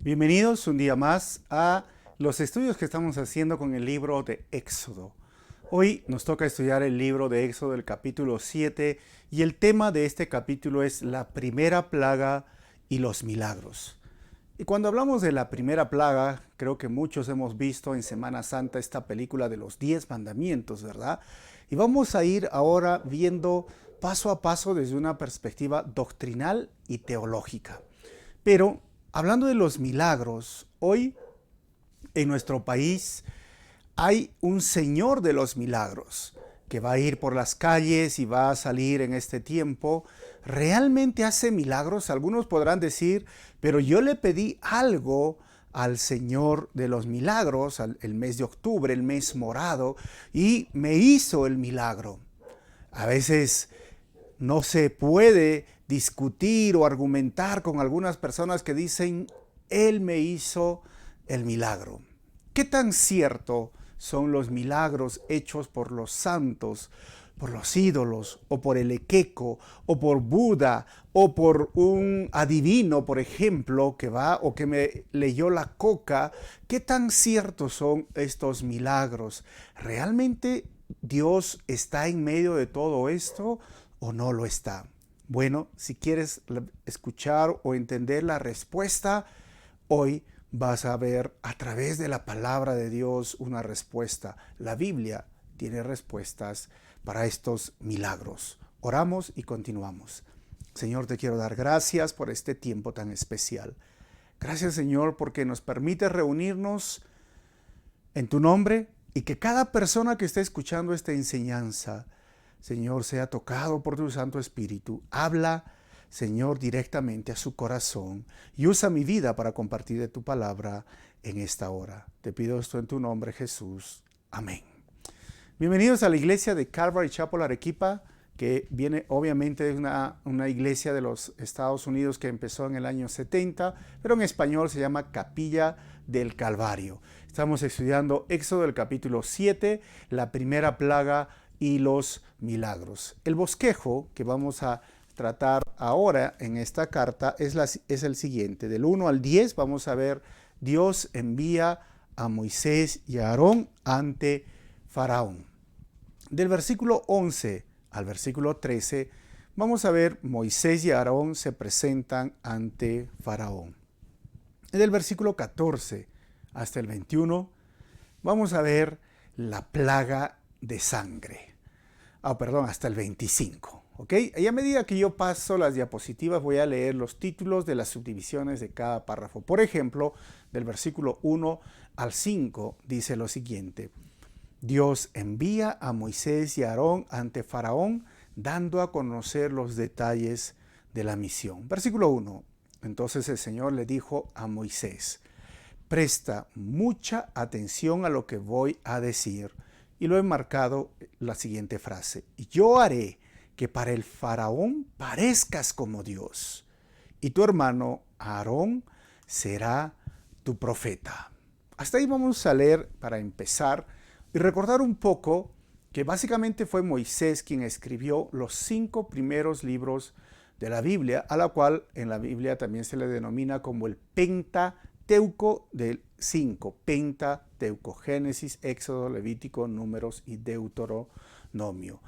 Bienvenidos un día más a los estudios que estamos haciendo con el libro de Éxodo. Hoy nos toca estudiar el libro de Éxodo, el capítulo 7, y el tema de este capítulo es la primera plaga y los milagros. Y cuando hablamos de la primera plaga, creo que muchos hemos visto en Semana Santa esta película de los 10 mandamientos, ¿verdad? Y vamos a ir ahora viendo paso a paso desde una perspectiva doctrinal y teológica. Pero hablando de los milagros, hoy en nuestro país hay un señor de los milagros que va a ir por las calles y va a salir en este tiempo. ¿Realmente hace milagros? Algunos podrán decir, pero yo le pedí algo al Señor de los milagros, el mes de octubre, el mes morado, y me hizo el milagro. A veces no se puede discutir o argumentar con algunas personas que dicen, Él me hizo el milagro. ¿Qué tan cierto son los milagros hechos por los santos, por los ídolos, o por el equeco, o por Buda, o por un adivino, por ejemplo, que va o que me leyó la coca? ¿Qué tan ciertos son estos milagros? ¿Realmente Dios está en medio de todo esto o no lo está? Bueno, si quieres escuchar o entender la respuesta, hoy vas a ver a través de la palabra de Dios una respuesta. La Biblia tiene respuestas para estos milagros. Oramos y continuamos. Señor, te quiero dar gracias por este tiempo tan especial. Gracias, Señor, porque nos permite reunirnos en tu nombre y que cada persona que esté escuchando esta enseñanza, Señor, sea tocado por tu Santo Espíritu. Habla, Señor, directamente a su corazón y usa mi vida para compartir de tu palabra en esta hora. Te pido esto en tu nombre, Jesús. Amén. Bienvenidos a la iglesia de Calvary Chapel Arequipa, que viene obviamente de una iglesia de los Estados Unidos que empezó en el año 70, pero en español se llama Capilla del Calvario. Estamos estudiando Éxodo del capítulo 7, la primera plaga y los milagros. El bosquejo que vamos a tratar ahora en esta carta es el siguiente. Del 1 al 10 vamos a ver Dios envía a Moisés y a Aarón ante Faraón. Del versículo 11 al versículo 13 vamos a ver Moisés y Aarón se presentan ante Faraón. Del versículo 14 hasta el 21 vamos a ver la plaga de sangre. Hasta el 25. ¿Ok? Y a medida que yo paso las diapositivas voy a leer los títulos de las subdivisiones de cada párrafo. Por ejemplo, del versículo 1 al 5 dice lo siguiente. Dios envía a Moisés y a Aarón ante Faraón, dando a conocer los detalles de la misión. Versículo 1. Entonces el Señor le dijo a Moisés, presta mucha atención a lo que voy a decir. Y lo he marcado la siguiente frase. Yo haré que para el Faraón parezcas como Dios, y tu hermano Aarón será tu profeta. Hasta ahí vamos a leer para empezar y recordar un poco que básicamente fue Moisés quien escribió los 5 primeros libros de la Biblia, a la cual en la Biblia también se le denomina como el Pentateuco del 5, Pentateuco, Génesis, Éxodo, Levítico, Números y Deuteronomio.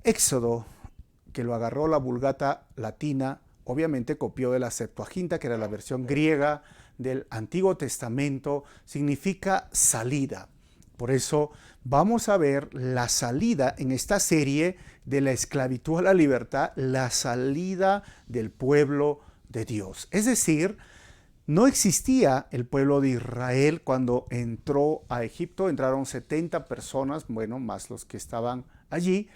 Éxodo, que lo agarró la Vulgata latina, obviamente copió de la Septuaginta, que era la versión griega del Antiguo Testamento, significa salida. Por eso vamos a ver la salida en esta serie de la esclavitud a la libertad, la salida del pueblo de Dios. Es decir, no existía el pueblo de Israel cuando entró a Egipto. Entraron 70 personas, bueno, más los que estaban allí.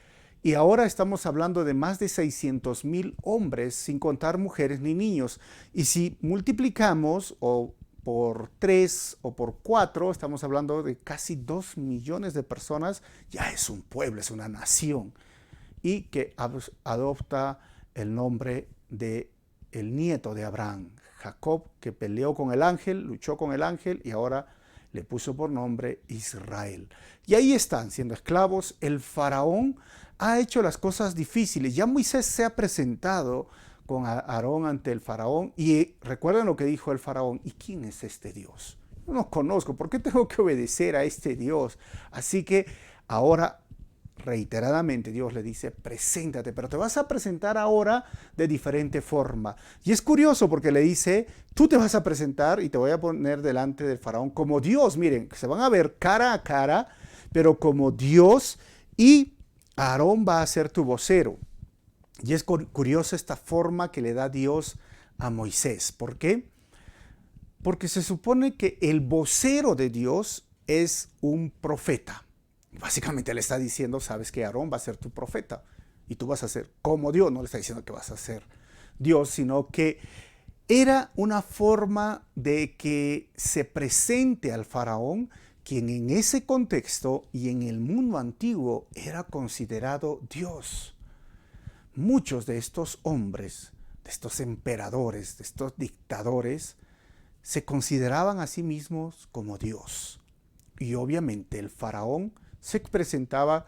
Y ahora estamos hablando de más de 600,000 hombres, sin contar mujeres ni niños. Y si multiplicamos por 3 o por 4, estamos hablando de casi 2 millones de personas. Ya es un pueblo, es una nación. Y que adopta el nombre de el nieto de Abraham, Jacob, que peleó con el ángel, luchó con el ángel y ahora le puso por nombre Israel. Y ahí están siendo esclavos. El faraón ha hecho las cosas difíciles. Ya Moisés se ha presentado con Aarón ante el faraón. Y recuerden lo que dijo el faraón: ¿y quién es este Dios? No lo conozco, ¿por qué tengo que obedecer a este Dios? Así que ahora reiteradamente Dios le dice: preséntate, pero te vas a presentar ahora de diferente forma. Y es curioso porque le dice: tú te vas a presentar y te voy a poner delante del faraón como Dios. Miren, se van a ver cara a cara, pero como Dios, y Aarón va a ser tu vocero. Y es curioso esta forma que le da Dios a Moisés. ¿Por qué? Porque se supone que el vocero de Dios es un profeta. Básicamente le está diciendo: sabes que Aarón va a ser tu profeta y tú vas a ser como Dios. No le está diciendo que vas a ser Dios, sino que era una forma de que se presente al faraón, quien en ese contexto y en el mundo antiguo era considerado Dios. Muchos de estos hombres, de estos emperadores, de estos dictadores, se consideraban a sí mismos como Dios. Y obviamente el faraón se presentaba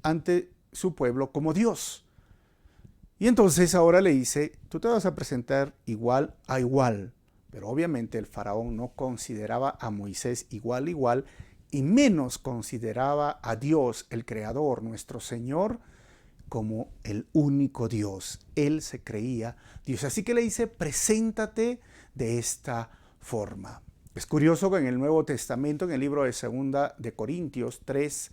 ante su pueblo como Dios. Y entonces ahora le dice: tú te vas a presentar igual a igual. Pero obviamente el faraón no consideraba a Moisés igual a igual, y menos consideraba a Dios, el Creador, nuestro Señor, como el único Dios. Él se creía Dios. Así que le dice: preséntate de esta forma. Es curioso que en el Nuevo Testamento, en el libro de 2 de Corintios 3,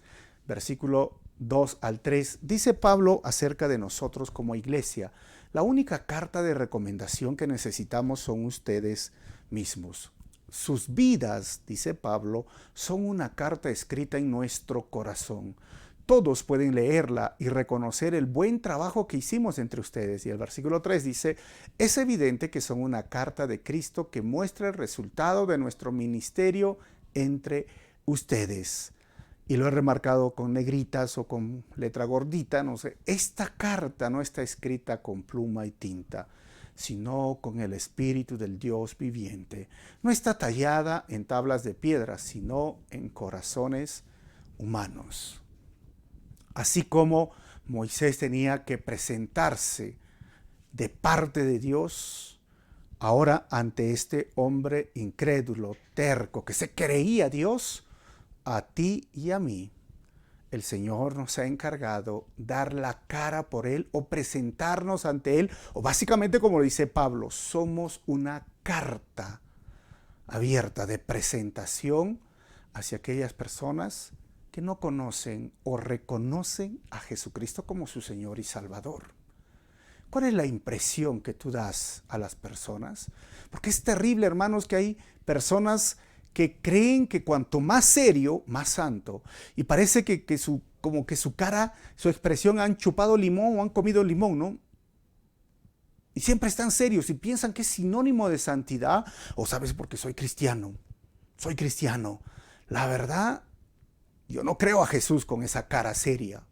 versículo 2 al 3, dice Pablo acerca de nosotros como iglesia: la única carta de recomendación que necesitamos son ustedes mismos. Sus vidas, dice Pablo, son una carta escrita en nuestro corazón. Todos pueden leerla y reconocer el buen trabajo que hicimos entre ustedes. Y el versículo 3 dice: es evidente que son una carta de Cristo que muestra el resultado de nuestro ministerio entre ustedes. Y lo he remarcado con negritas o con letra gordita, no sé. Esta carta no está escrita con pluma y tinta, sino con el Espíritu del Dios viviente. No está tallada en tablas de piedra, sino en corazones humanos. Así como Moisés tenía que presentarse de parte de Dios, ahora ante este hombre incrédulo, terco, que se creía Dios, a ti y a mí, el Señor nos ha encargado dar la cara por Él o presentarnos ante Él, o básicamente, como dice Pablo, somos una carta abierta de presentación hacia aquellas personas que no conocen o reconocen a Jesucristo como su Señor y Salvador. ¿Cuál es la impresión que tú das a las personas? Porque es terrible, hermanos, que hay personas que creen que cuanto más serio, más santo. Y parece como que su cara, su expresión, han chupado limón o han comido limón, ¿no? Y siempre están serios y piensan que es sinónimo de santidad. O sabes, porque soy cristiano. Soy cristiano. La verdad, yo no creo a Jesús con esa cara seria.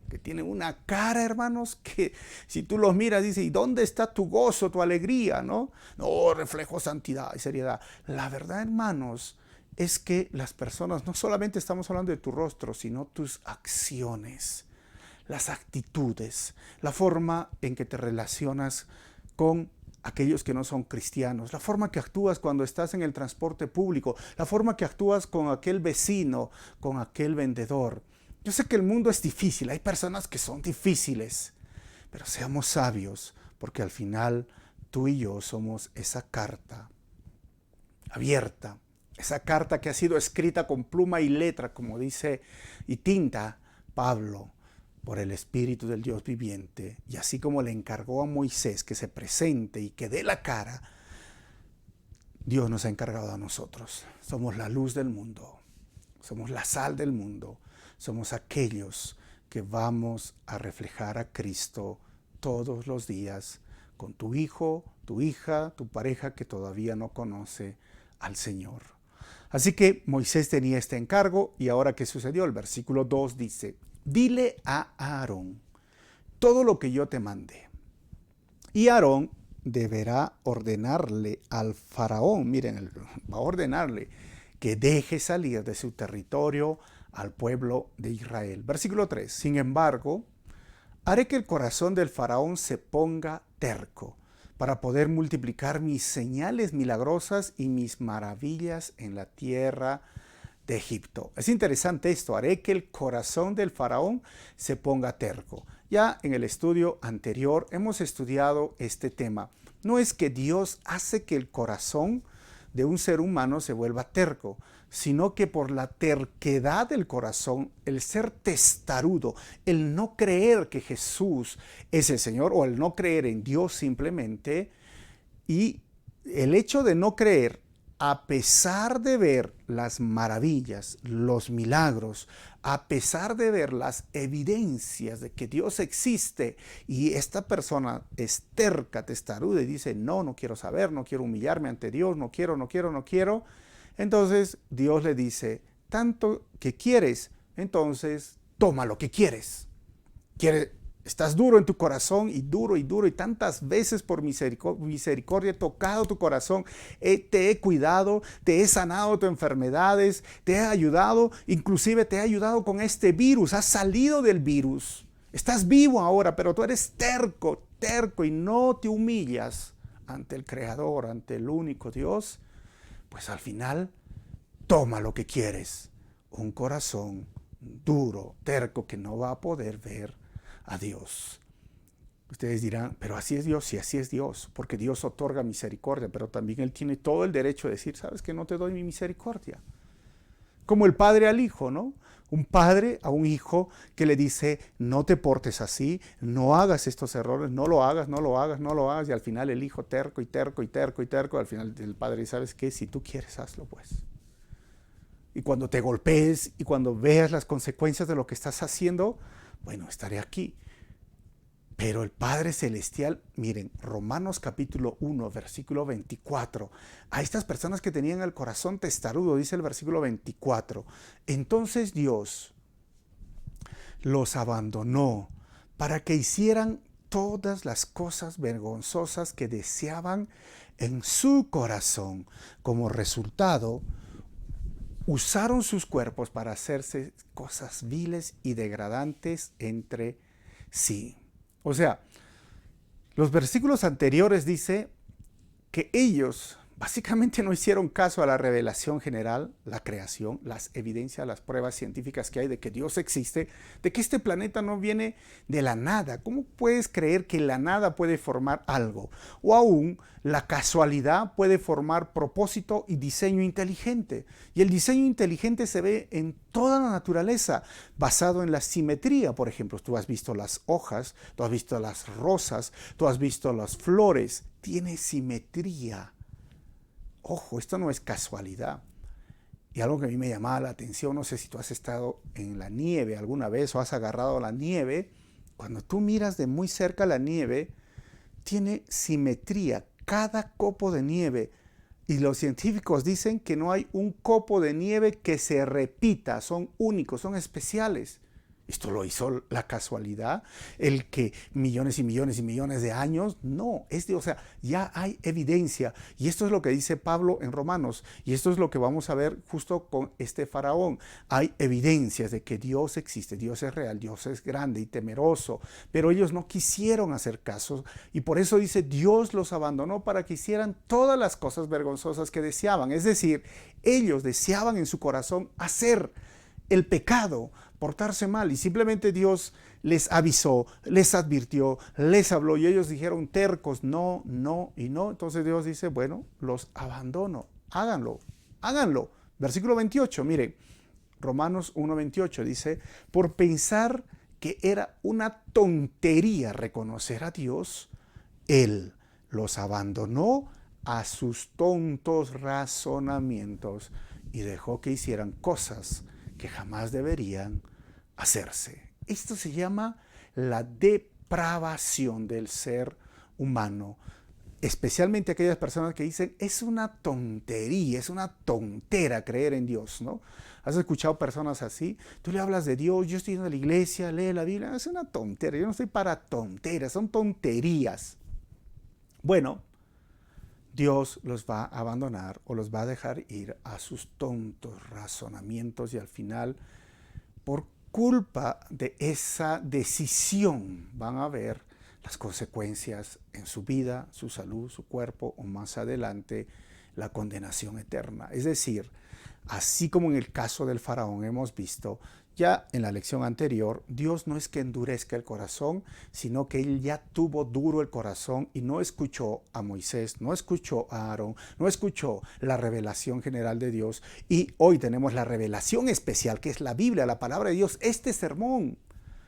Que tiene una cara, hermanos, que si tú los miras, dice: ¿y dónde está tu gozo, tu alegría? No, reflejo santidad y seriedad. La verdad, hermanos, es que las personas, no solamente estamos hablando de tu rostro, sino tus acciones, las actitudes, la forma en que te relacionas con aquellos que no son cristianos, la forma que actúas cuando estás en el transporte público, la forma que actúas con aquel vecino, con aquel vendedor. Yo sé que el mundo es difícil, hay personas que son difíciles, pero seamos sabios, porque al final tú y yo somos esa carta abierta, esa carta que ha sido escrita con pluma y letra, como dice, y tinta Pablo, por el Espíritu del Dios viviente. Y así como le encargó a Moisés que se presente y que dé la cara, Dios nos ha encargado a nosotros. Somos la luz del mundo, somos la sal del mundo. Somos aquellos que vamos a reflejar a Cristo todos los días con tu hijo, tu hija, tu pareja que todavía no conoce al Señor. Así que Moisés tenía este encargo. Y ahora, ¿qué sucedió? El versículo 2 dice: dile a Aarón todo lo que yo te mandé. Y Aarón deberá ordenarle al faraón, miren, va a ordenarle que deje salir de su territorio al pueblo de Israel. Versículo 3. Sin embargo, haré que el corazón del faraón se ponga terco para poder multiplicar mis señales milagrosas y mis maravillas en la tierra de Egipto. Es interesante esto, haré que el corazón del faraón se ponga terco. Ya en el estudio anterior hemos estudiado este tema. No es que Dios hace que el corazón de un ser humano se vuelva terco, sino que por la terquedad del corazón, el ser testarudo, el no creer que Jesús es el Señor o el no creer en Dios simplemente, y el hecho de no creer, a pesar de ver las maravillas, los milagros, a pesar de ver las evidencias de que Dios existe y esta persona es terca, testaruda y dice, no, no quiero saber, no quiero humillarme ante Dios, no quiero, no quiero, no quiero. Entonces Dios le dice, tanto que quieres, entonces toma lo que quieres. Estás duro en tu corazón y duro y tantas veces por misericordia he tocado tu corazón, te he cuidado, te he sanado tus enfermedades, te he ayudado, inclusive te he ayudado con este virus, has salido del virus, estás vivo ahora, pero tú eres terco, terco y no te humillas ante el Creador, ante el único Dios, pues al final toma lo que quieres, un corazón duro, terco que no va a poder ver a Dios. Ustedes dirán, pero así es Dios, sí, así es Dios, porque Dios otorga misericordia, pero también Él tiene todo el derecho de decir, sabes que no te doy mi misericordia. Como el padre al hijo, ¿no? Un padre a un hijo que le dice, no te portes así, no hagas estos errores, no lo hagas, no lo hagas, no lo hagas, y al final el hijo terco y terco y terco y terco, al final el padre dice, ¿sabes qué? Si tú quieres, hazlo pues. Y cuando te golpees y cuando veas las consecuencias de lo que estás haciendo, bueno, estaré aquí. Pero el Padre Celestial, miren, Romanos capítulo 1, versículo 24, a estas personas que tenían el corazón testarudo, dice el versículo 24, entonces Dios los abandonó para que hicieran todas las cosas vergonzosas que deseaban en su corazón. Como resultado, usaron sus cuerpos para hacerse cosas viles y degradantes entre sí. O sea, los versículos anteriores dice que ellos básicamente no hicieron caso a la revelación general, la creación, las evidencias, las pruebas científicas que hay de que Dios existe, de que este planeta no viene de la nada. ¿Cómo puedes creer que la nada puede formar algo? O aún la casualidad puede formar propósito y diseño inteligente. Y el diseño inteligente se ve en toda la naturaleza, basado en la simetría. Por ejemplo, tú has visto las hojas, tú has visto las rosas, tú has visto las flores. Tiene simetría. Ojo, esto no es casualidad. Y algo que a mí me llamaba la atención, no sé si tú has estado en la nieve alguna vez o has agarrado la nieve, cuando tú miras de muy cerca la nieve, tiene simetría, cada copo de nieve. Y los científicos dicen que no hay un copo de nieve que se repita, son únicos, son especiales. ¿Esto lo hizo la casualidad? ¿El que millones y millones y millones de años? No, o sea, ya hay evidencia. Y esto es lo que dice Pablo en Romanos. Y esto es lo que vamos a ver justo con este faraón. Hay evidencias de que Dios existe, Dios es real, Dios es grande y temeroso. Pero ellos no quisieron hacer caso. Y por eso dice, Dios los abandonó para que hicieran todas las cosas vergonzosas que deseaban. Es decir, ellos deseaban en su corazón hacer el pecado, portarse mal, y simplemente Dios les avisó, les advirtió, les habló y ellos dijeron tercos, no, no y no. Entonces Dios dice, bueno, los abandono, háganlo, háganlo. Versículo 28, mire, Romanos 1:28 dice, por pensar que era una tontería reconocer a Dios, Él los abandonó a sus tontos razonamientos y dejó que hicieran cosas que jamás deberían hacerse. Esto se llama la depravación del ser humano, especialmente aquellas personas que dicen es una tontería, es una tontera creer en Dios, ¿no? ¿Has escuchado personas así? Tú le hablas de Dios, yo estoy en la iglesia, lee la Biblia, es una tontera, yo no estoy para tonteras, son tonterías. Bueno, Dios los va a abandonar o los va a dejar ir a sus tontos razonamientos y al final, por culpa de esa decisión, van a ver las consecuencias en su vida, su salud, su cuerpo o más adelante la condenación eterna. Es decir, así como en el caso del faraón hemos visto, ya en la lección anterior, Dios no es que endurezca el corazón, sino que Él ya tuvo duro el corazón y no escuchó a Moisés, no escuchó a Aarón, no escuchó la revelación general de Dios. Y hoy tenemos la revelación especial, que es la Biblia, la palabra de Dios, este sermón.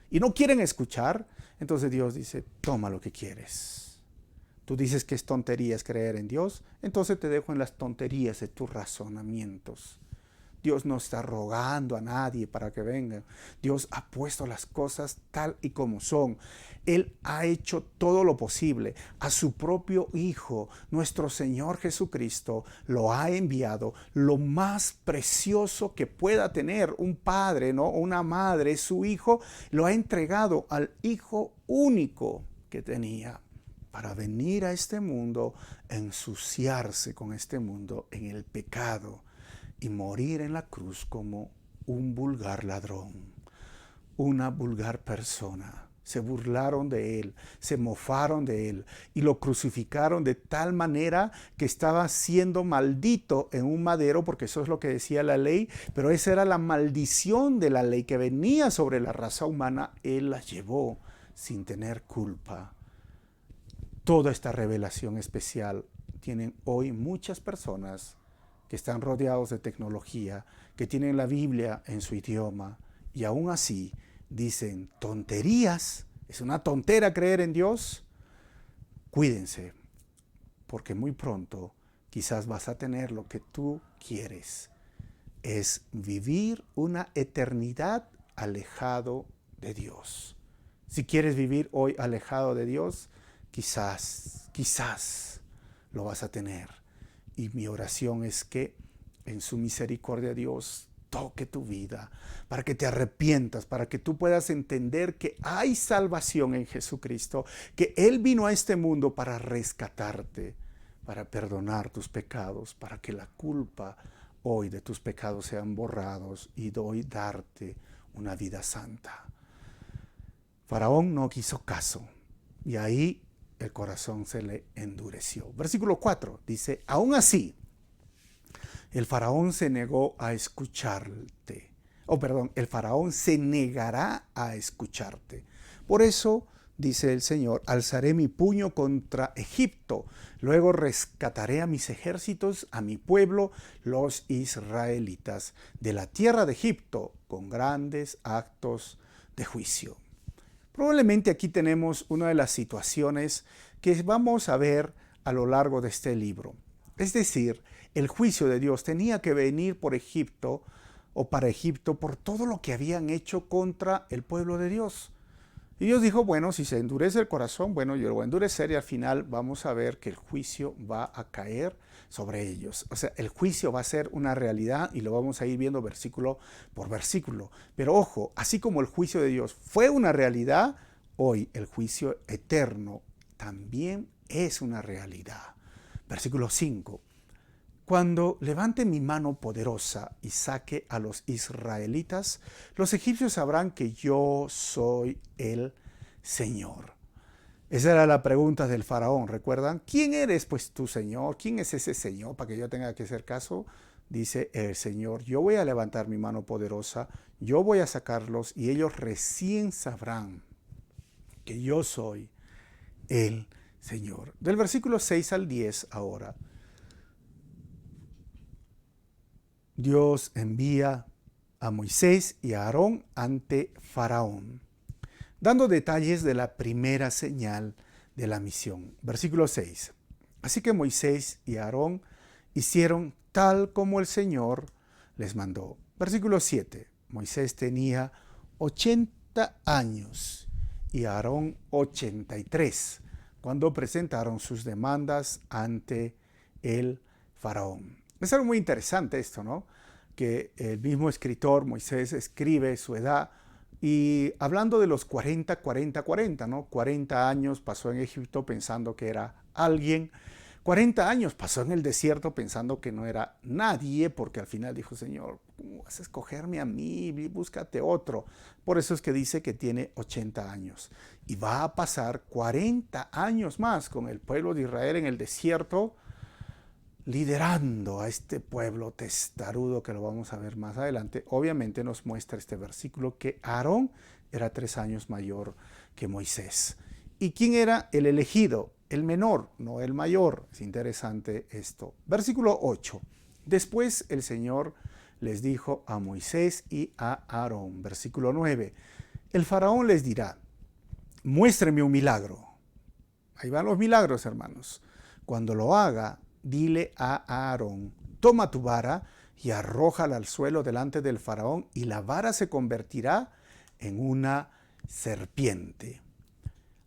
Y no quieren escuchar, entonces Dios dice, toma lo que quieres. Tú dices que es tonterías creer en Dios, entonces te dejo en las tonterías de tus razonamientos. Dios no está rogando a nadie para que venga. Dios ha puesto las cosas tal y como son. Él ha hecho todo lo posible. A su propio Hijo, nuestro Señor Jesucristo, lo ha enviado. Lo más precioso que pueda tener un padre, ¿no? Una madre, su Hijo, lo ha entregado al Hijo único que tenía para venir a este mundo, ensuciarse con este mundo en el pecado y morir en la cruz como un vulgar ladrón, una vulgar persona. Se burlaron de él, se mofaron de él y lo crucificaron de tal manera que estaba siendo maldito en un madero, porque eso es lo que decía la ley, pero esa era la maldición de la ley que venía sobre la raza humana. Él la llevó sin tener culpa. Toda esta revelación especial tienen hoy muchas personas que están rodeados de tecnología, que tienen la Biblia en su idioma, y aún así dicen tonterías, es una tontera creer en Dios. Cuídense, porque muy pronto quizás vas a tener lo que tú quieres, es vivir una eternidad alejado de Dios. Si quieres vivir hoy alejado de Dios, quizás lo vas a tener. Y mi oración es que en su misericordia Dios toque tu vida, para que te arrepientas, para que tú puedas entender que hay salvación en Jesucristo, que Él vino a este mundo para rescatarte, para perdonar tus pecados, para que la culpa hoy de tus pecados sean borrados y hoy darte una vida santa. Faraón no quiso caso y ahí el corazón se le endureció. Versículo 4 dice, aún así, el faraón se negó a escucharte. El faraón se negará a escucharte. Por eso, dice el Señor, alzaré mi puño contra Egipto, luego rescataré a mis ejércitos, a mi pueblo, los israelitas, de la tierra de Egipto, con grandes actos de juicio. Probablemente aquí tenemos una de las situaciones que vamos a ver a lo largo de este libro. Es decir, el juicio de Dios tenía que venir por Egipto o para Egipto por todo lo que habían hecho contra el pueblo de Dios. Y Dios dijo, bueno, si se endurece el corazón, bueno, yo lo voy a endurecer y al final vamos a ver que el juicio va a caer sobre ellos. O sea, el juicio va a ser una realidad y lo vamos a ir viendo versículo por versículo. Pero ojo, así como el juicio de Dios fue una realidad, hoy el juicio eterno también es una realidad. Versículo 5. Cuando levante mi mano poderosa y saque a los israelitas, los egipcios sabrán que yo soy el Señor. Esa era la pregunta del faraón, ¿recuerdan? ¿Quién eres pues tu Señor? ¿Quién es ese Señor para que yo tenga que hacer caso? Dice el Señor, yo voy a levantar mi mano poderosa, yo voy a sacarlos y ellos recién sabrán que yo soy el Señor. Del versículo 6 al 10 ahora. Dios envía a Moisés y a Aarón ante Faraón, dando detalles de la primera señal de la misión. Versículo 6. Así que Moisés y Aarón hicieron tal como el Señor les mandó. Versículo 7. Moisés tenía 80 años y Aarón 83 cuando presentaron sus demandas ante el Faraón. Es algo muy interesante esto, ¿no? Que el mismo escritor Moisés escribe su edad y hablando de los 40, 40, 40, ¿no? 40 años pasó en Egipto pensando que era alguien. 40 años pasó en el desierto pensando que no era nadie, porque al final dijo, Señor, ¿cómo vas a escogerme a mí? Búscate otro. Por eso es que dice que tiene 80 años. Y va a pasar 40 años más con el pueblo de Israel en el desierto, liderando a este pueblo testarudo que lo vamos a ver más adelante. Obviamente nos muestra este versículo que Aarón era 3 años mayor que Moisés. ¿Y quién era el elegido? El menor, no el mayor. Es interesante esto. Versículo 8. Después el Señor les dijo a Moisés y a Aarón. Versículo 9. El faraón les dirá: muéstreme un milagro. Ahí van los milagros, hermanos. Cuando lo haga, dile a Aarón: toma tu vara y arrójala al suelo delante del faraón, y la vara se convertirá en una serpiente.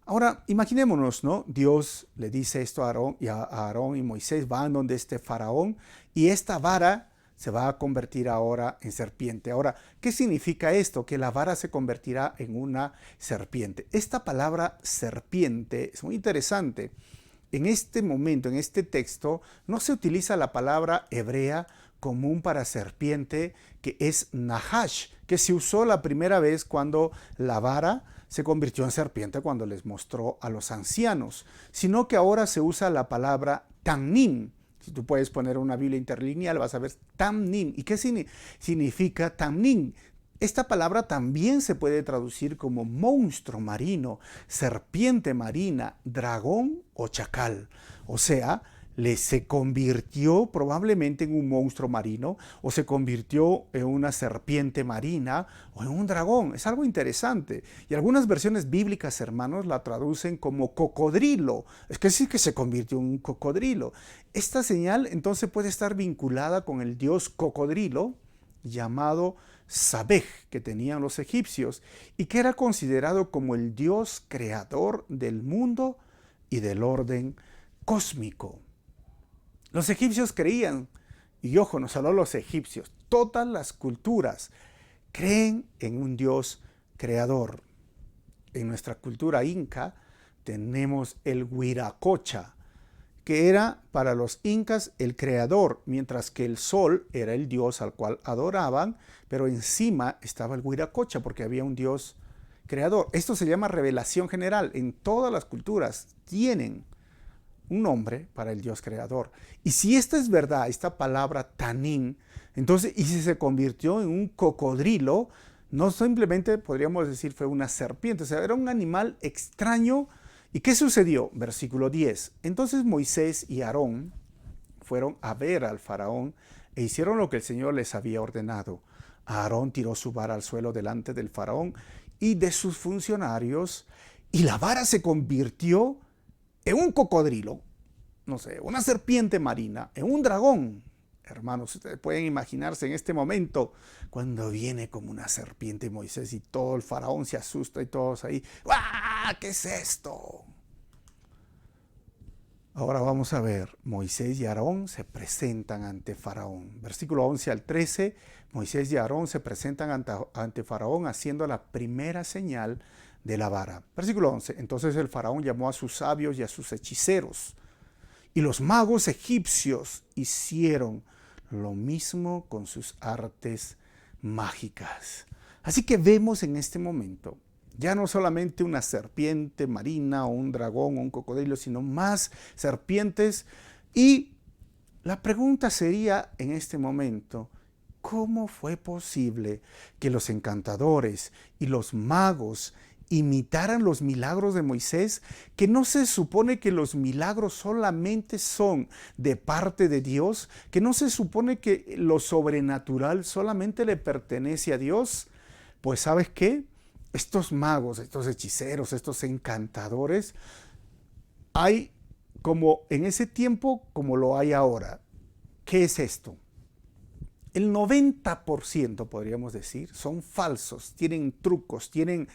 Ahora, imaginémonos, ¿no? Dios le dice esto a Aarón y Moisés van donde este faraón, y esta vara se va a convertir ahora en serpiente. Ahora, ¿qué significa esto? Que la vara se convertirá en una serpiente. Esta palabra serpiente es muy interesante. En este momento, en este texto, no se utiliza la palabra hebrea común para serpiente, que es nahash, que se usó la primera vez cuando la vara se convirtió en serpiente cuando les mostró a los ancianos, sino que ahora se usa la palabra tamnim. Si tú puedes poner una Biblia interlineal, vas a ver tamnim. ¿Y qué significa tamnim? Esta palabra también se puede traducir como monstruo marino, serpiente marina, dragón o chacal. O sea, se convirtió probablemente en un monstruo marino, o se convirtió en una serpiente marina o en un dragón. Es algo interesante. Y algunas versiones bíblicas, hermanos, la traducen como cocodrilo. Es que sí que se convirtió en un cocodrilo. Esta señal entonces puede estar vinculada con el dios cocodrilo, llamado Sabej, que tenían los egipcios, y que era considerado como el dios creador del mundo y del orden cósmico. Los egipcios creían, y ojo, no solo los egipcios, todas las culturas creen en un Dios creador. En nuestra cultura inca tenemos el Huiracocha, que era para los incas el creador, mientras que el sol era el dios al cual adoraban, pero encima estaba el Huiracocha porque había un dios creador. Esto se llama revelación general. En todas las culturas tienen un nombre para el Dios creador. Y si esta es verdad, esta palabra tanín, entonces, y si se convirtió en un cocodrilo, no simplemente podríamos decir fue una serpiente, o sea, era un animal extraño. ¿Y qué sucedió? Versículo 10. Entonces Moisés y Aarón fueron a ver al faraón e hicieron lo que el Señor les había ordenado. Aarón tiró su vara al suelo delante del faraón y de sus funcionarios, y la vara se convirtió en un cocodrilo, no sé, una serpiente marina, en un dragón. Hermanos, ustedes pueden imaginarse en este momento cuando viene como una serpiente Moisés y todo el faraón se asusta y todos ahí, ¡ah! ¿Qué es esto? Ahora vamos a ver, Moisés y Aarón se presentan ante Faraón. Versículo 11 al 13, Moisés y Aarón se presentan ante Faraón haciendo la primera señal de la vara. Versículo 11, entonces el Faraón llamó a sus sabios y a sus hechiceros, y los magos egipcios hicieron lo mismo con sus artes mágicas. Así que vemos en este momento ya no solamente una serpiente marina o un dragón o un cocodrilo, sino más serpientes. Y la pregunta sería en este momento, ¿cómo fue posible que los encantadores y los magos imitaran los milagros de Moisés, que no se supone que los milagros solamente son de parte de Dios, que no se supone que lo sobrenatural solamente le pertenece a Dios? Pues ¿sabes qué? Estos magos, estos hechiceros, estos encantadores, hay como en ese tiempo como lo hay ahora. ¿Qué es esto? El 90% podríamos decir son falsos, tienen trucos, tienen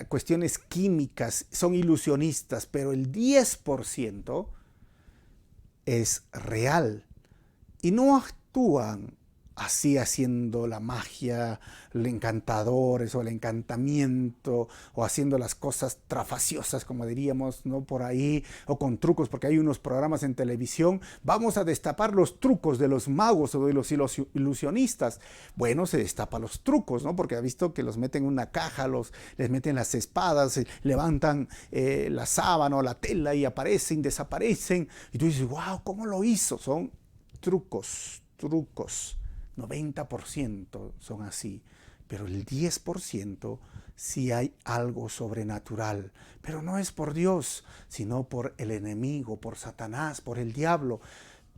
cuestiones químicas, son ilusionistas, pero el 10% es real y no actúan así haciendo la magia, el encantadores o el encantamiento, o haciendo las cosas trafaciosas, como diríamos, ¿no? Por ahí, o con trucos, porque hay unos programas en televisión. Vamos a destapar los trucos de los magos o de los ilusionistas. Bueno, se destapa los trucos, ¿no? Porque ha visto que los meten en una caja, les meten las espadas, levantan la sábana o la tela y aparecen, desaparecen. Y tú dices, wow, ¿cómo lo hizo? Son trucos. 90% son así, pero el 10% sí hay algo sobrenatural, pero no es por Dios, sino por el enemigo, por Satanás, por el diablo.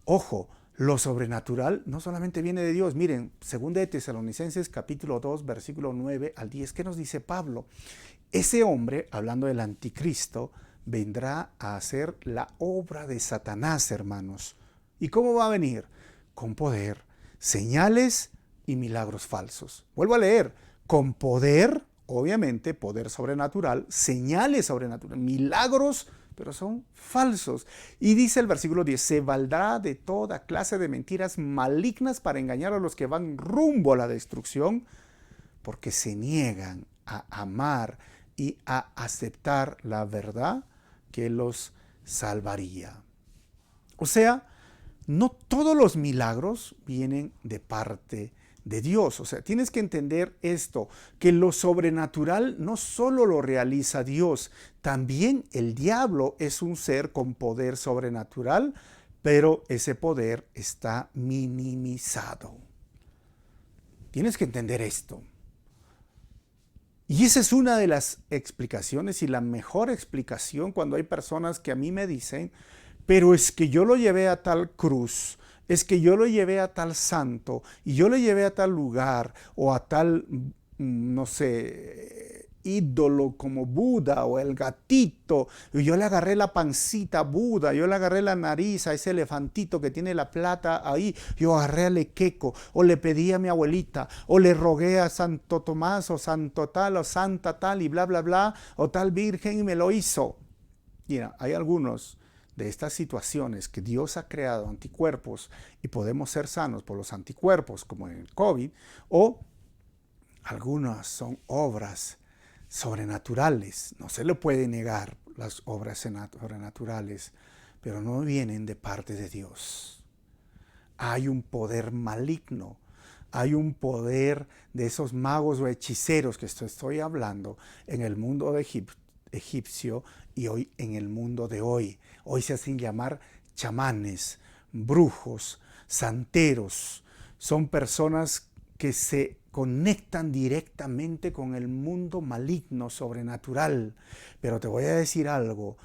Ojo, lo sobrenatural no solamente viene de Dios. Miren, 2 de Tesalonicenses capítulo 2, versículo 9 al 10, ¿qué nos dice Pablo? Ese hombre, hablando del anticristo, vendrá a hacer la obra de Satanás, hermanos. ¿Y cómo va a venir? Con poder, señales y milagros falsos. Vuelvo a leer, con poder, obviamente, poder sobrenatural, señales sobrenaturales, milagros, pero son falsos. Y dice el versículo 10, se valdrá de toda clase de mentiras malignas para engañar a los que van rumbo a la destrucción, porque se niegan a amar y a aceptar la verdad que los salvaría. O sea, no todos los milagros vienen de parte de Dios. O sea, tienes que entender esto, que lo sobrenatural no solo lo realiza Dios, también el diablo es un ser con poder sobrenatural, pero ese poder está minimizado. Tienes que entender esto. Y esa es una de las explicaciones y la mejor explicación cuando hay personas que a mí me dicen, pero es que yo lo llevé a tal cruz, es que yo lo llevé a tal santo, y yo lo llevé a tal lugar, o a tal, no sé, ídolo como Buda o el gatito, y yo le agarré la pancita a Buda, yo le agarré la nariz a ese elefantito que tiene la plata ahí, yo agarré a Lequeco, o le pedí a mi abuelita, o le rogué a Santo Tomás, o Santo tal, o Santa tal, y bla, bla, bla, o tal virgen, y me lo hizo. Mira, hay algunos de estas situaciones que Dios ha creado anticuerpos y podemos ser sanos por los anticuerpos, como en el COVID, o algunas son obras sobrenaturales. No se le puede negar las obras sobrenaturales, pero no vienen de parte de Dios. Hay un poder maligno, hay un poder de esos magos o hechiceros que estoy hablando en el mundo de egipcio y hoy en el mundo de hoy. Hoy se hacen llamar chamanes, brujos, santeros. Son personas que se conectan directamente con el mundo maligno, sobrenatural. Pero te voy a decir algo,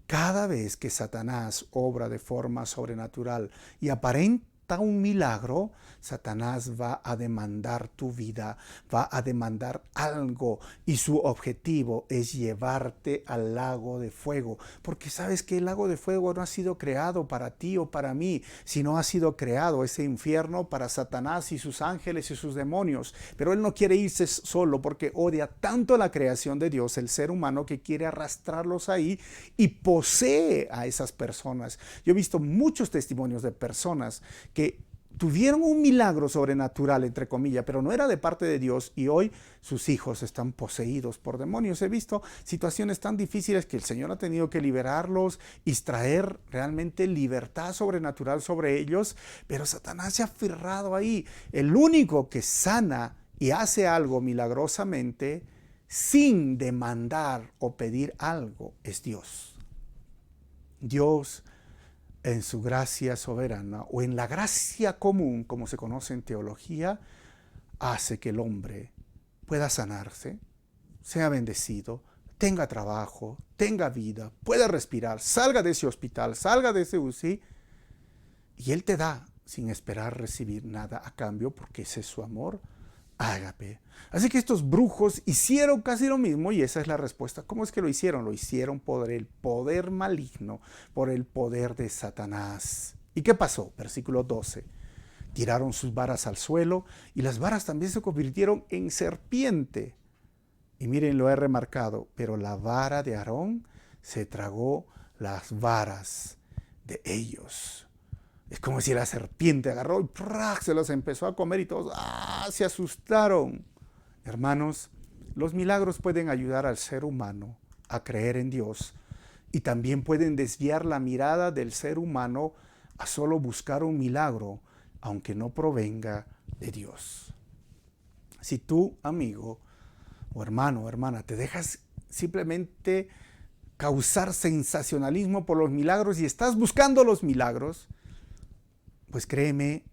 cada vez que Satanás obra de forma sobrenatural y aparenta un milagro, Satanás va a demandar tu vida, va a demandar algo y su objetivo es llevarte al lago de fuego. Porque sabes que el lago de fuego no ha sido creado para ti o para mí, sino ha sido creado ese infierno para Satanás y sus ángeles y sus demonios. Pero él no quiere irse solo porque odia tanto la creación de Dios, el ser humano, que quiere arrastrarlos ahí y posee a esas personas. Yo he visto muchos testimonios de personas que tuvieron un milagro sobrenatural, entre comillas, pero no era de parte de Dios y hoy sus hijos están poseídos por demonios. He visto situaciones tan difíciles que el Señor ha tenido que liberarlos y traer realmente libertad sobrenatural sobre ellos, pero Satanás se ha aferrado ahí. El único que sana y hace algo milagrosamente sin demandar o pedir algo es Dios. Dios, en su gracia soberana o en la gracia común, como se conoce en teología, hace que el hombre pueda sanarse, sea bendecido, tenga trabajo, tenga vida, pueda respirar, salga de ese hospital, salga de ese UCI, y Él te da sin esperar recibir nada a cambio, porque ese es su amor ágape. Así que estos brujos hicieron casi lo mismo y esa es la respuesta. ¿Cómo es que lo hicieron? Lo hicieron por el poder maligno, por el poder de Satanás. ¿Y qué pasó? Versículo 12. Tiraron sus varas al suelo y las varas también se convirtieron en serpiente. Y miren, lo he remarcado, pero la vara de Aarón se tragó las varas de ellos. Es como si la serpiente agarró y ¡prac! Se los empezó a comer y todos se asustaron. Hermanos, los milagros pueden ayudar al ser humano a creer en Dios y también pueden desviar la mirada del ser humano a solo buscar un milagro, aunque no provenga de Dios. Si tú, amigo o hermano o hermana, te dejas simplemente causar sensacionalismo por los milagros y estás buscando los milagros, pues créeme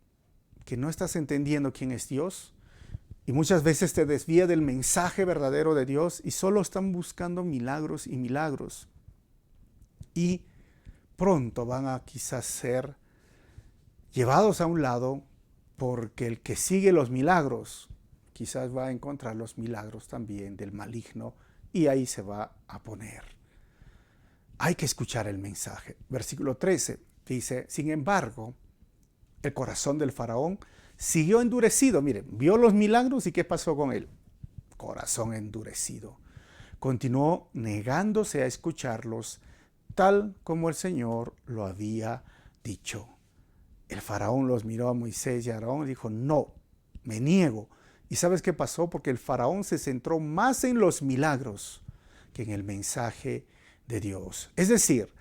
que no estás entendiendo quién es Dios y muchas veces te desvía del mensaje verdadero de Dios y solo están buscando milagros y milagros. Y pronto van a quizás ser llevados a un lado porque el que sigue los milagros quizás va a encontrar los milagros también del maligno y ahí se va a poner. Hay que escuchar el mensaje. Versículo 13 dice, sin embargo, el corazón del faraón siguió endurecido. Miren, vio los milagros y ¿qué pasó con él? Corazón endurecido. Continuó negándose a escucharlos tal como el Señor lo había dicho. El faraón los miró a Moisés y a Aarón y dijo, no, me niego. ¿Y sabes qué pasó? Porque el faraón se centró más en los milagros que en el mensaje de Dios. Es decir,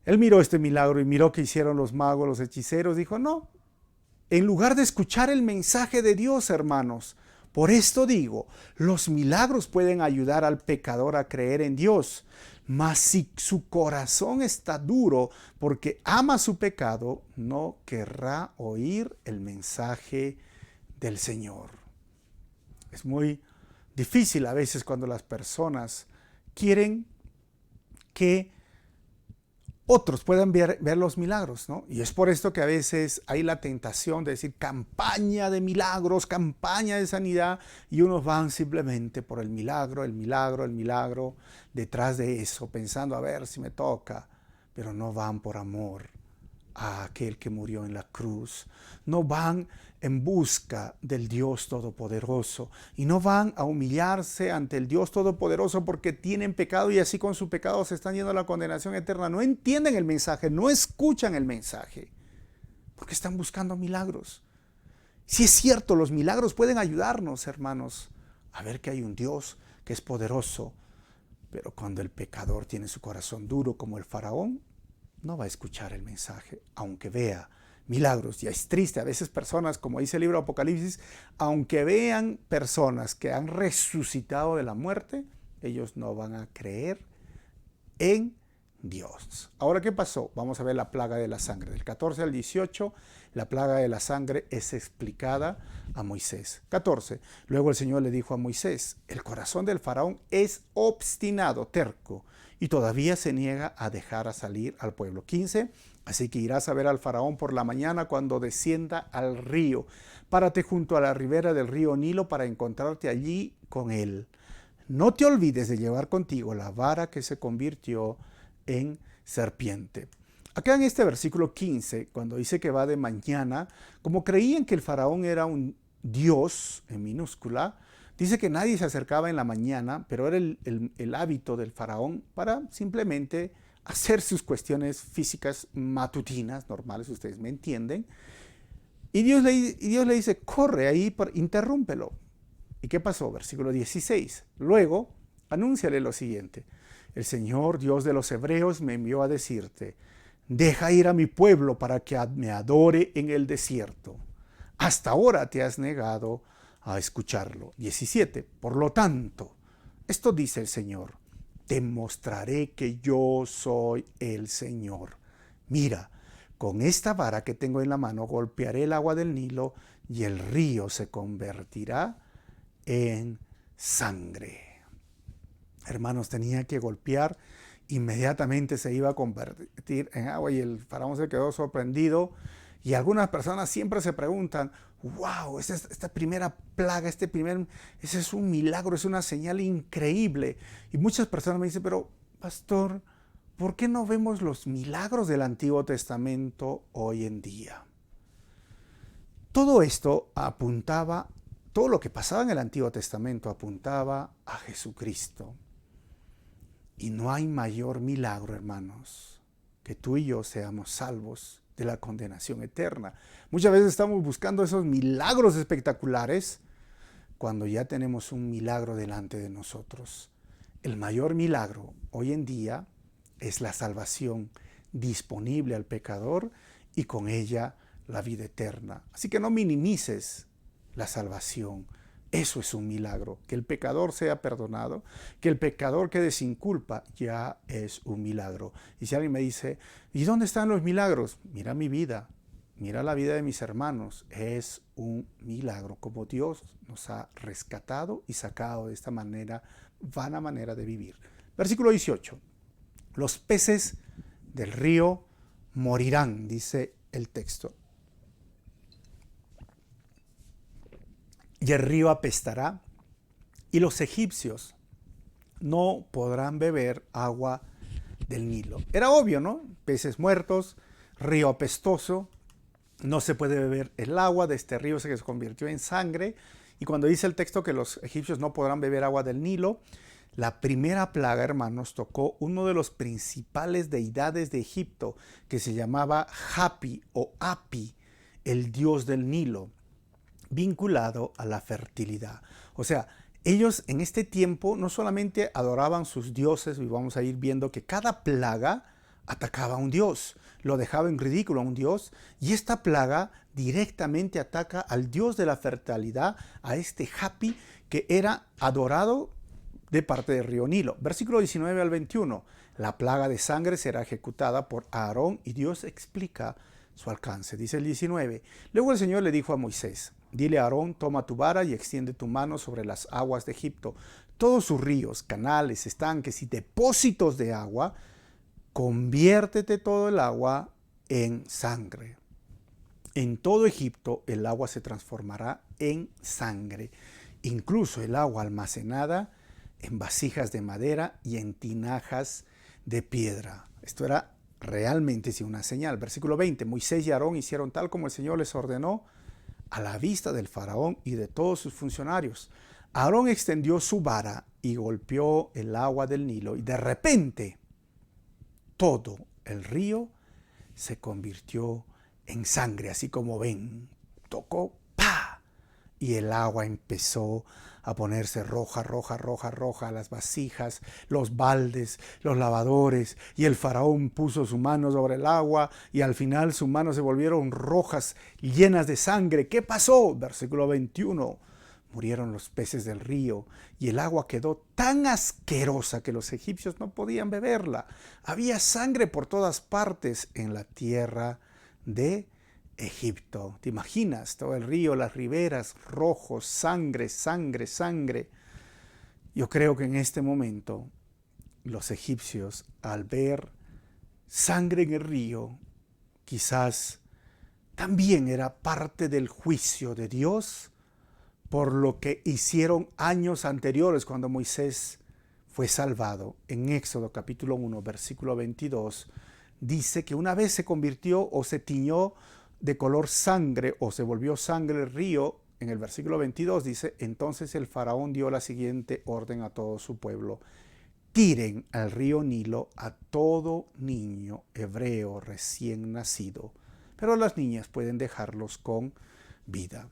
él miró este milagro y miró que hicieron los magos, los hechiceros. Dijo, no, en lugar de escuchar el mensaje de Dios, hermanos. Por esto digo, los milagros pueden ayudar al pecador a creer en Dios. Mas si su corazón está duro porque ama su pecado, no querrá oír el mensaje del Señor. Es muy difícil a veces cuando las personas quieren que otros puedan ver los milagros, ¿no? Y es por esto que a veces hay la tentación de decir campaña de milagros, campaña de sanidad, y unos van simplemente por el milagro, el milagro, el milagro, detrás de eso, pensando a ver si me toca, pero no van por amor a aquel que murió en la cruz. No van en busca del Dios Todopoderoso y no van a humillarse ante el Dios Todopoderoso porque tienen pecado y así con su pecado se están yendo a la condenación eterna. No entienden el mensaje, no escuchan el mensaje porque están buscando milagros. Si es cierto, los milagros pueden ayudarnos, hermanos, a ver que hay un Dios que es poderoso, pero cuando el pecador tiene su corazón duro como el faraón, no va a escuchar el mensaje, aunque vea milagros. Y es triste, a veces personas, como dice el libro de Apocalipsis, aunque vean personas que han resucitado de la muerte, ellos no van a creer en Dios. Ahora, ¿qué pasó? Vamos a ver la plaga de la sangre. Del 14 al 18, la plaga de la sangre es explicada a Moisés. 14. Luego el Señor le dijo a Moisés, el corazón del faraón es obstinado, terco, y todavía se niega a dejar a salir al pueblo. 15. Así que irás a ver al faraón por la mañana cuando descienda al río. Párate junto a la ribera del río Nilo para encontrarte allí con él. No te olvides de llevar contigo la vara que se convirtió en serpiente. Acá en este versículo 15, cuando dice que va de mañana, como creían que el faraón era un dios en minúscula, dice que nadie se acercaba en la mañana, pero era el hábito del faraón para simplemente hacer sus cuestiones físicas matutinas, normales, ustedes me entienden. Y Dios le dice, corre ahí, interrúmpelo. ¿Y qué pasó? Versículo 16. Luego, anúnciale lo siguiente. El Señor, Dios de los hebreos, me envió a decirte, deja ir a mi pueblo para que me adore en el desierto. Hasta ahora te has negado a escucharlo. 17. Por lo tanto, esto dice el Señor, te mostraré que yo soy el Señor. Mira, con esta vara que tengo en la mano golpearé el agua del Nilo y el río se convertirá en sangre. Hermanos, tenía que golpear, inmediatamente se iba a convertir en agua y el faraón se quedó sorprendido. Y algunas personas siempre se preguntan, wow, esta primera plaga, ese es un milagro, es una señal increíble. Y muchas personas me dicen, pero pastor, ¿por qué no vemos los milagros del Antiguo Testamento hoy en día? Todo esto apuntaba, todo lo que pasaba en el Antiguo Testamento apuntaba a Jesucristo. Y no hay mayor milagro, hermanos, que tú y yo seamos salvos de la condenación eterna. Muchas veces estamos buscando esos milagros espectaculares cuando ya tenemos un milagro delante de nosotros. El mayor milagro hoy en día es la salvación disponible al pecador y con ella la vida eterna. Así que no minimices la salvación. Eso es un milagro. Que el pecador sea perdonado, que el pecador quede sin culpa, ya es un milagro. Y si alguien me dice, ¿y dónde están los milagros? Mira mi vida, mira la vida de mis hermanos. Es un milagro, como Dios nos ha rescatado y sacado de esta vana manera de vivir. Versículo 18. Los peces del río morirán, dice el texto. Y el río apestará, y los egipcios no podrán beber agua del Nilo. Era obvio, ¿no? Peces muertos, río apestoso, no se puede beber el agua de este río, que se convirtió en sangre. Y cuando dice el texto que los egipcios no podrán beber agua del Nilo, la primera plaga, hermanos, tocó uno de los principales deidades de Egipto, que se llamaba Hapi o Api, el dios del Nilo, vinculado a la fertilidad. O sea, ellos en este tiempo no solamente adoraban sus dioses, y vamos a ir viendo que cada plaga atacaba a un dios, lo dejaba en ridículo a un dios, y esta plaga directamente ataca al dios de la fertilidad, a este Hapi, que era adorado de parte del río Nilo. Versículo 19 al 21. La plaga de sangre será ejecutada por Aarón, y Dios explica su alcance. Dice el 19. Luego el Señor le dijo a Moisés, dile a Aarón, toma tu vara y extiende tu mano sobre las aguas de Egipto. Todos sus ríos, canales, estanques y depósitos de agua, conviértete todo el agua en sangre. En todo Egipto el agua se transformará en sangre, incluso el agua almacenada en vasijas de madera y en tinajas de piedra. Esto era realmente sí una señal. Versículo 20. Moisés y Aarón hicieron tal como el Señor les ordenó a la vista del faraón y de todos sus funcionarios. Aarón extendió su vara y golpeó el agua del Nilo, y de repente todo el río se convirtió en sangre, así como ven. Tocó, ¡pa! Y el agua empezó a ponerse roja, roja, roja, roja, las vasijas, los baldes, los lavadores, y el faraón puso su mano sobre el agua, y al final sus manos se volvieron rojas, llenas de sangre. ¿Qué pasó? Versículo 21. Murieron los peces del río, y el agua quedó tan asquerosa que los egipcios no podían beberla. Había sangre por todas partes en la tierra de Egipto. ¿Te imaginas? Todo el río, las riberas, rojos, sangre, sangre, sangre. Yo creo que en este momento los egipcios, al ver sangre en el río, quizás también era parte del juicio de Dios por lo que hicieron años anteriores cuando Moisés fue salvado. En Éxodo capítulo 1, versículo 22, dice que una vez se convirtió o se tiñó de color sangre o se volvió sangre el río. En el versículo 22 dice, entonces el faraón dio la siguiente orden a todo su pueblo: tiren al río Nilo a todo niño hebreo recién nacido, pero las niñas pueden dejarlos con vida.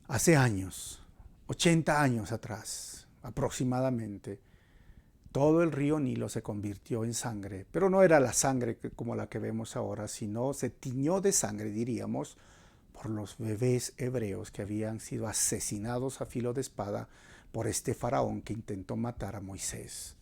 Hace años, 80 años atrás aproximadamente, todo el río Nilo se convirtió en sangre, pero no era la sangre como la que vemos ahora, sino se tiñó de sangre, diríamos, por los bebés hebreos que habían sido asesinados a filo de espada por este faraón que intentó matar a Moisés.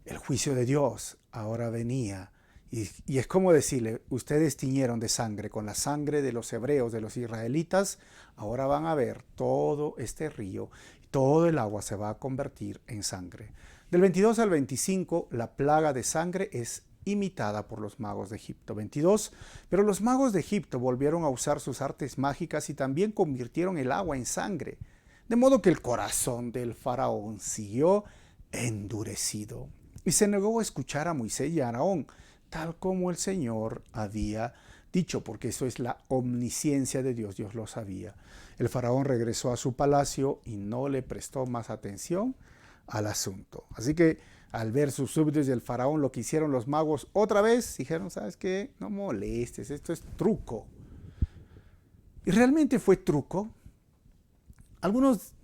El juicio de Dios ahora venía, y es como decirle, ustedes tiñeron de sangre con la sangre de los hebreos, de los israelitas, ahora van a ver todo este río, todo el agua se va a convertir en sangre. Del 22 al 25, la plaga de sangre es imitada por los magos de Egipto. 22. Pero los magos de Egipto volvieron a usar sus artes mágicas y también convirtieron el agua en sangre, de modo que el corazón del faraón siguió endurecido y se negó a escuchar a Moisés y a Aarón, tal como el Señor había dicho, porque eso es la omnisciencia de Dios, Dios lo sabía. El faraón regresó a su palacio y no le prestó más atención al asunto. Así que al ver sus súbditos y el faraón lo que hicieron los magos otra vez, dijeron, ¿sabes qué? No molestes, esto es truco. Y realmente fue truco. Algunos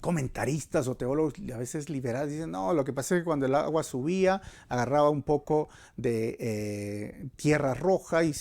comentaristas o teólogos a veces liberales dicen, no, lo que pasa es que cuando el agua subía, agarraba un poco de tierra roja y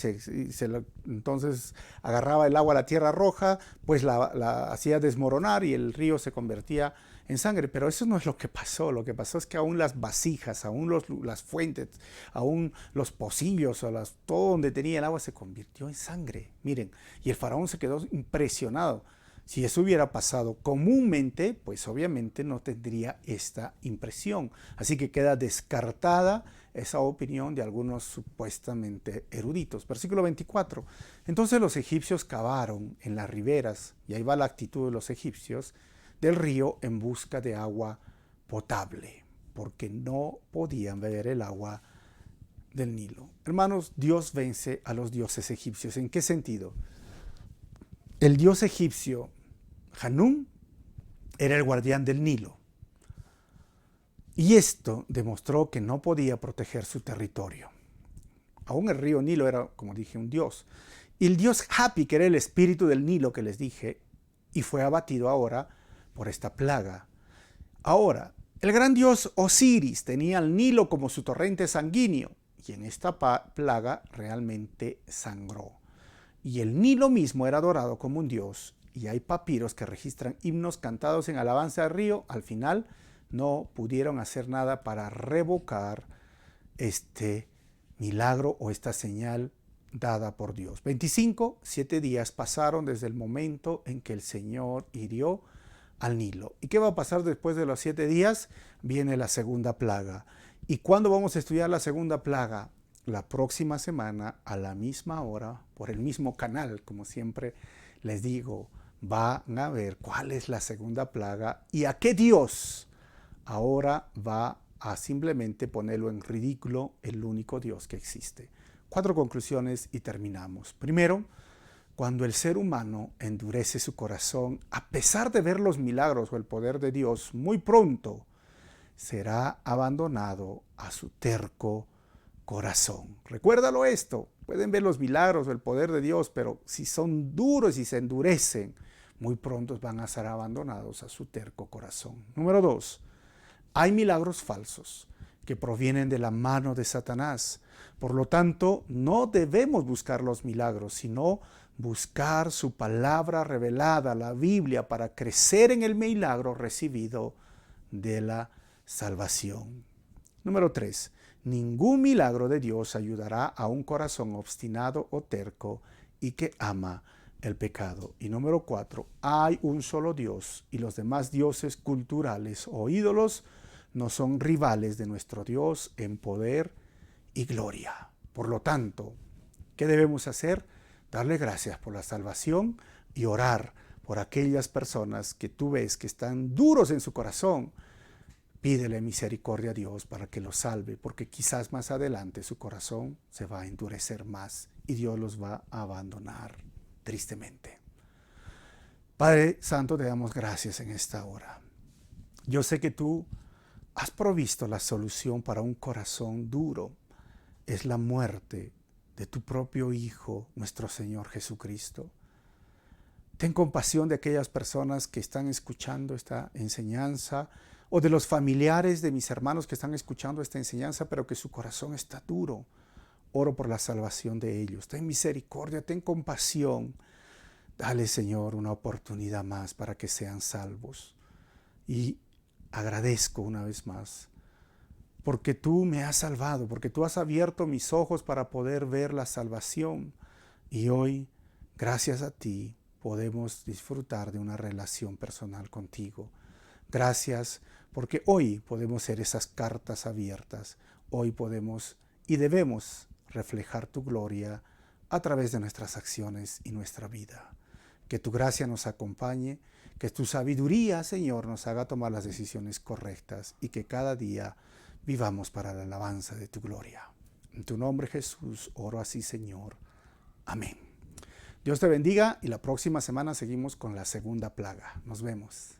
entonces agarraba el agua a la tierra roja, pues la hacía desmoronar y el río se convertía en sangre. Pero eso no es lo que pasó. Lo que pasó es que aún las vasijas, aún las fuentes, aún los pocillos, todo donde tenía el agua se convirtió en sangre. Miren, y el faraón se quedó impresionado. Si eso hubiera pasado comúnmente, pues obviamente no tendría esta impresión. Así que queda descartada esa opinión de algunos supuestamente eruditos. Versículo 24. Entonces los egipcios cavaron en las riberas, y ahí va la actitud de los egipcios, del río en busca de agua potable, porque no podían beber el agua del Nilo. Hermanos, Dios vence a los dioses egipcios. ¿En qué sentido? El dios egipcio Hanum era el guardián del Nilo. Y esto demostró que no podía proteger su territorio. Aún el río Nilo era, como dije, un dios. Y el dios Hapi, que era el espíritu del Nilo que les dije, y fue abatido ahora por esta plaga. Ahora, el gran dios Osiris tenía el Nilo como su torrente sanguíneo, y en esta plaga realmente sangró. Y el Nilo mismo era adorado como un dios, y hay papiros que registran himnos cantados en alabanza al río. Al final no pudieron hacer nada para revocar este milagro o esta señal dada por Dios. 7 días pasaron desde el momento en que el Señor hirió al Nilo. ¿Y qué va a pasar después de los 7 días? Viene la segunda plaga. ¿Y cuándo vamos a estudiar la segunda plaga? La próxima semana, a la misma hora, por el mismo canal, como siempre les digo, van a ver cuál es la segunda plaga y a qué Dios ahora va a simplemente ponerlo en ridículo, el único Dios que existe. 4 conclusiones y terminamos. Primero, cuando el ser humano endurece su corazón, a pesar de ver los milagros o el poder de Dios, muy pronto será abandonado a su terco corazón. Recuérdalo esto. Pueden ver los milagros o el poder de Dios, pero si son duros y se endurecen, muy pronto van a ser abandonados a su terco corazón. Número 2. Hay milagros falsos que provienen de la mano de Satanás. Por lo tanto, no debemos buscar los milagros, sino buscar su palabra revelada, la Biblia, para crecer en el milagro recibido de la salvación. Número 3. Ningún milagro de Dios ayudará a un corazón obstinado o terco y que ama el pecado. Y número 4. Hay un solo Dios y los demás dioses culturales o ídolos no son rivales de nuestro Dios en poder y gloria. Por lo tanto, ¿qué debemos hacer? Darle gracias por la salvación y orar por aquellas personas que tú ves que están duros en su corazón. Pídele misericordia a Dios para que los salve, porque quizás más adelante su corazón se va a endurecer más y Dios los va a abandonar tristemente. Padre Santo, te damos gracias en esta hora. Yo sé que tú has provisto la solución para un corazón duro. Es la muerte de tu propio Hijo, nuestro Señor Jesucristo. Ten compasión de aquellas personas que están escuchando esta enseñanza o de los familiares de mis hermanos que están escuchando esta enseñanza, pero que su corazón está duro. Oro por la salvación de ellos. Ten misericordia, ten compasión. Dale, Señor, una oportunidad más para que sean salvos. Y agradezco una vez más, porque tú me has salvado, porque tú has abierto mis ojos para poder ver la salvación. Y hoy, gracias a ti, podemos disfrutar de una relación personal contigo. Gracias, porque hoy podemos ser esas cartas abiertas. Hoy podemos y debemos reflejar tu gloria a través de nuestras acciones y nuestra vida. Que tu gracia nos acompañe, que tu sabiduría, Señor, nos haga tomar las decisiones correctas y que cada día vivamos para la alabanza de tu gloria. En tu nombre, Jesús, oro así, Señor. Amén. Dios te bendiga y la próxima semana seguimos con la segunda plaga. Nos vemos.